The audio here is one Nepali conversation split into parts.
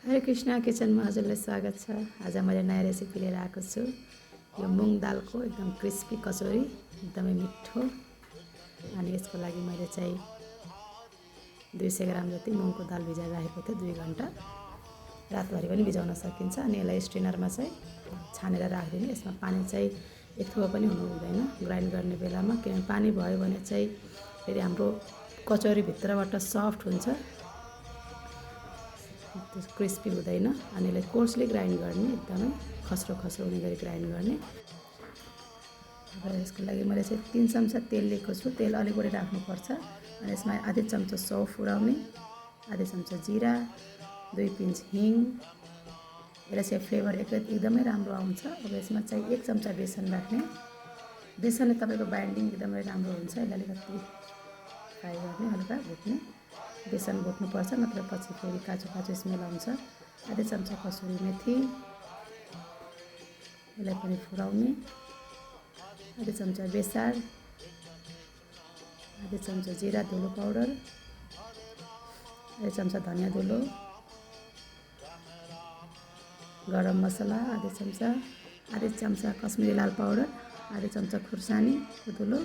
हरे कृष्ण किचनमा हजुरलाई स्वागत छ। आज मैले नयाँ रेसिपी लिएर आएको छु। यो मुङ दालको एकदम क्रिस्पी कचौरी, एकदमै मिठो। अनि यसको लागि मैले चाहिँ 200 ग्राम जति मुङको दाल भिजाएर राखेको थिएँ 2 घण्टा। रातभरि पनि भिजाउन सकिन्छ। अनि यसलाई स्ट्रेनरमा चाहिँ छानेर राखिदिने। यसमा पानी चाहिँ एक थोपा पनि हुनु हुँदैन ग्राइन्ड गर्ने बेलामा, किनभने पानी भयो भने चाहिँ फेरि हाम्रो कचौरी भित्रबाट सफ्ट हुन्छ, त्यो क्रिस्पी हुँदैन। अनि यसलाई कोर्सली ग्राइन्ड गर्ने, एकदमै खस्रो खस्रो हुने गरी ग्राइन्ड गर्ने। अब यसको लागि मैले चाहिँ 3 चम्चा तेल लिएको छु। तेल अलिक बढी राख्नुपर्छ। अनि यसमा आधी चम्चा सौफ उडाउने, आधी चम्चा जिरा, 2 पिन्च हिङ। यसलाई चाहिँ फ्लेभर एकदमै राम्रो आउँछ। अब यसमा चाहिँ 1 चम्चा बेसन राख्ने। बेसनले तपाईँको बाइन्डिङ एकदमै राम्रो हुन्छ। यसलाई अलिकति फ्राई गर्ने, हल्का भुट्ने। बेसन भुट्नुपर्छ, नत्र पछि फेरि काँचो काँचो स्मेल आउँछ। आधी चम्चा कसुरी मेथी, यसलाई पनि फुराउने। आधी चम्चा बेसार, आधी चम्चा जिरा धुलो पाउडर, आधी चम्चा धनियाँ धुलो, गरम मसला आधी चम्चा कश्मिरी लाल पाउडर, आधी चम्चा खुर्सानी धुलो,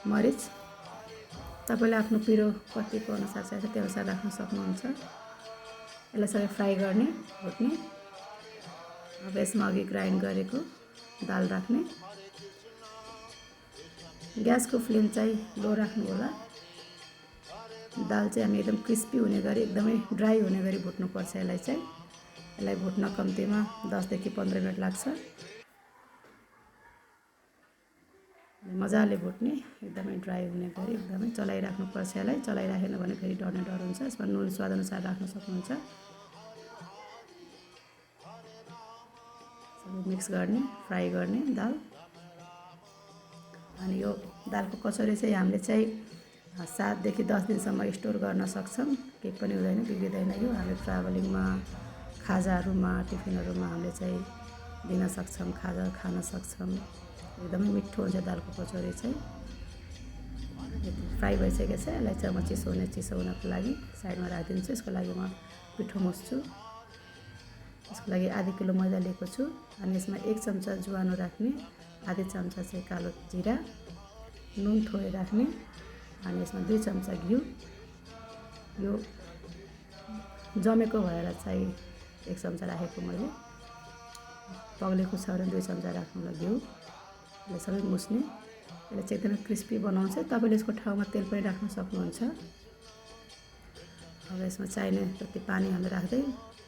मरिच। तपाईँले आफ्नो पिरो कतिको अनुसार चाहिन्छ त्यो अनुसार राख्न सक्नुहुन्छ। यसलाई सबै फ्राई गर्ने, भुट्ने। अब यसमा अघि ग्राइन्ड गरेको दाल राख्ने। ग्यासको फ्लेम चाहिँ लो राख्नु होला। दाल चाहिँ हामी एकदम क्रिस्पी हुने गरी, एकदमै ड्राई हुने गरी भुट्नुपर्छ। यसलाई भुट्न कम्तीमा 10 देखि 15 मिनट लाग्छ। मजाले भुट्ने, एकदमै ड्राई हुने गरी एकदमै चलाइराख्नुपर्छ। यसलाई चलाइराखेन भने फेरि डढ्ने डर हुन्छ। यसमा नुन स्वादअनुसार राख्न सक्नुहुन्छ। सबै मिक्स गर्ने, फ्राई गर्ने दाल। अनि यो दालको कचौरी चाहिँ हामीले चाहिँ 7 देखि 10 दिनसम्म स्टोर गर्न सक्छौँ। केही पनि हुँदैन, बिग्रिँदैन। यो हामी ट्राभलिङमा, खाजाहरूमा, टिफिनहरूमा हामीले चाहिँ दिन सक्छौँ, खाजा खान सक्छौँ। एकदमै मिठो हुन्छ दालको कचौरी चाहिँ। फ्राई भइसकेको छ। यसलाई चाहिँ म चिसो हुनको लागि साइडमा राखिदिन्छु। यसको लागि म पिठो मुस्छु। यसको लागि आधी किलो मैदा लिएको छु। अनि यसमा 1 चम्चा ज्वानो राख्ने, आधी चम्चा चाहिँ कालो जिरा, नुन थोरै राख्ने। अनि यसमा 2 चम्चा घिउ, यो जमेको भएर चाहिँ 1 चम्चा राखेको मैले। पग्लेको छ भने 2 चम्चा राख्नु होला घिउ। यसलाई सबै मुस्ने। यसलाई चाहिँ एकदमै क्रिस्पी बनाउँछ। तपाईँले यसको ठाउँमा तेल पनि राख्न सक्नुहुन्छ। अब यसमा चाहिने जति पानी हामीले राख्दै,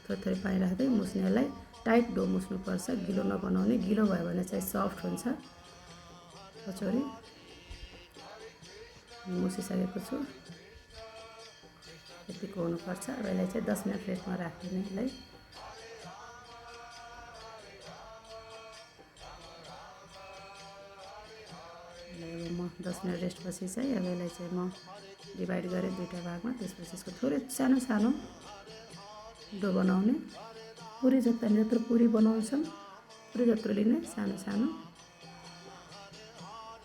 थोरै पानी राख्दै मुस्ने। यसलाई टाइट डो मुस्नुपर्छ, गिलो नबनाउने। गिलो भयो भने चाहिँ सफ्ट हुन्छ कचौरी। मुसिसकेको छु, यतिको हुनुपर्छ। अब यसलाई चाहिँ 10 मिनट रेस्टमा राखिदिने। यसलाई म 10 मिनट रेस्टपछि चाहिँ अब यसलाई चाहिँ म डिभाइड गरेँ 2टा भागमा। त्यसपछि यसको थोरै सानो सानो डो बनाउने। पुरी जत्रो पुरी बनाउँछौँ, पुरी जत्रो लिने, सानो सानो।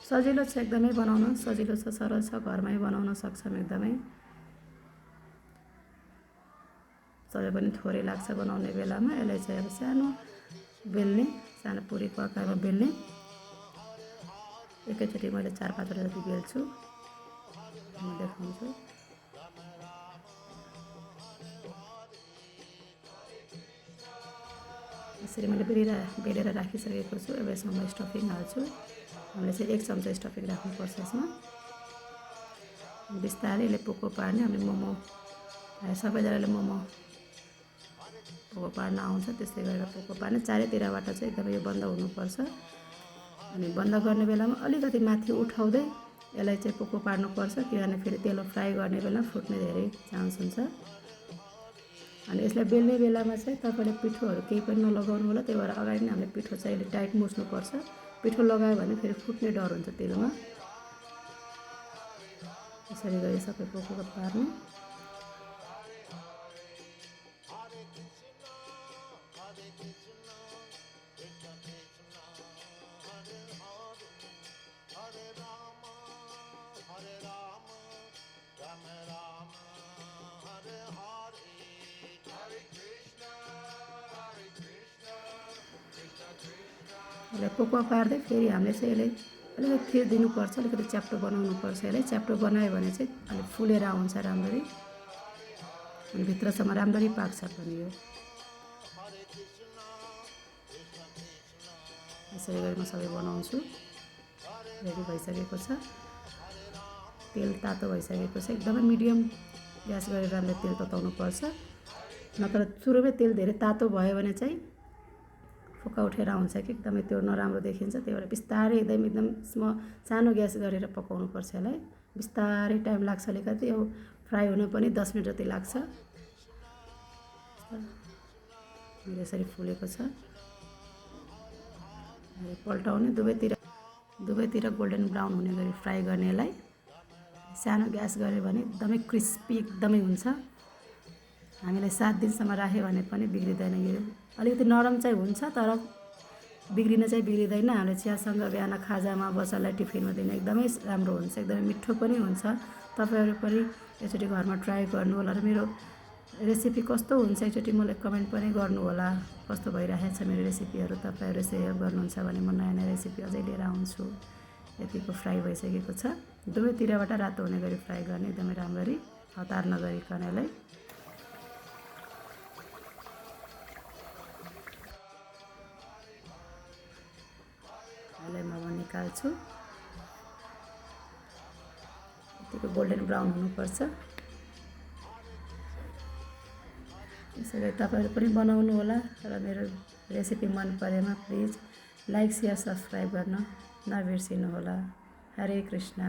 सजिलो छ एकदमै बनाउन, सजिलो छ, सरल छ, घरमै बनाउन सक्छौँ। एकदमै समय पनि थोरै लाग्छ बनाउने बेलामा। यसलाई चाहिँ अब सानो बेल्ने, सानो पुरीको आकारमा बेल्ने। एकैचोटि मैले 4-5वटा जति बेल्छु, म देखाउँछु। यसरी मैले बेलेर राखिसकेको छु। अब यसमा म स्टफिङ हाल्छु। हामीले चाहिँ 1 चम्चा स्टफिङ राख्नुपर्छ यसमा। बिस्तारै यसले पोको पार्ने। हामीले मोमो, सबैजनाले मोमो पोको पार्न आउँछ, त्यस्तै गरेर पोको पार्ने। चारैतिरबाट चाहिँ एकदमै यो बन्द हुनुपर्छ। अनि बन्द गर्ने बेलामा अलिकति माथि उठाउँदै यसलाई चाहिँ पोको पार्नुपर्छ, किनभने फेरि तेल फ्राई गर्ने बेला फुट्ने धेरै चान्स हुन्छ। अनि यसलाई बेल्ने बेलामा चाहिँ तपाईँले पिठोहरू केही पनि नलगाउनु होला। त्यही भएर अगाडि नै हामीले पिठो चाहिँ अहिले टाइट मुस्नुपर्छ। पिठो लगायो भने फेरि फुट्ने डर हुन्छ तेलमा। यसरी गरी सबै पोको पार्ने। यसलाई पोको पार्दै फेरि हामीले चाहिँ यसलाई अलिकति फिर दिनुपर्छ, अलिकति च्याप्टो बनाउनुपर्छ। यसलाई च्याप्टो बनायो भने चाहिँ अलिक फुलेर आउँछ राम्ररी अनि भित्रसम्म राम्ररी पाक्छ पनि यो। यसरी गरी म सबै बनाउँछु। रेडी भइसकेको छ। तेल तातो भइसकेको छ। एकदमै मिडियम ग्यास गरेर हामीले तेल तताउनुपर्छ, नत्र सुरुमै तेल धेरै तातो भयो भने चाहिँ फोका उठेर आउँछ कि एकदमै त्यो नराम्रो देखिन्छ। त्यही भएर बिस्तारै एकदम सानो ग्यास गरेर पकाउनुपर्छ यसलाई। बिस्तारै टाइम लाग्छ, अलिकति यो फ्राई हुन पनि 10 मिनट जति लाग्छ। यसरी फुलेको छ। पल्टाउने दुवैतिर गोल्डन ब्राउन हुने गरी फ्राई गर्ने यसलाई। सानो ग्यास गऱ्यो भने एकदमै क्रिस्पी एकदमै हुन्छ। हामीले 7 दिनसम्म राख्यो भने पनि बिग्रिँदैन। यो अलिकति नरम चाहिँ हुन्छ तर बिग्रिन चाहिँ बिग्रिँदैन। हामीले चियासँग बिहान खाजामा बच्चालाई टिफिनमा दिन एकदमै राम्रो हुन्छ, एकदमै मिठो पनि हुन्छ। तपाईँहरू पनि एकचोटि घरमा ट्राई गर्नु होला र मेरो रेसिपी कस्तो हुन्छ एकचोटि मलाई कमेन्ट पनि गर्नु होला। कस्तो भइरहेको छ मेरो रेसिपीहरू, तपाईँहरू सेयर गर्नुहुन्छ भने म नयाँ नयाँ रेसिपी अझै लिएर आउँछु। यतिको फ्राई भइसकेको छ। दुवैतिरबाट रातो हुने गरी फ्राई गर्ने एकदमै राम्ररी, हतार नगरिकन यसलाई। यसलाई म निकाल्छु। यतिको गोल्डन ब्राउन हुनुपर्छ। यसरी तपाईँहरू पनि बनाउनु होला र मेरो रेसिपी मन परेमा प्लिज लाइक, सेयर, सब्सक्राइब गर्न नबिर्सिनु होला। हरे कृष्ण।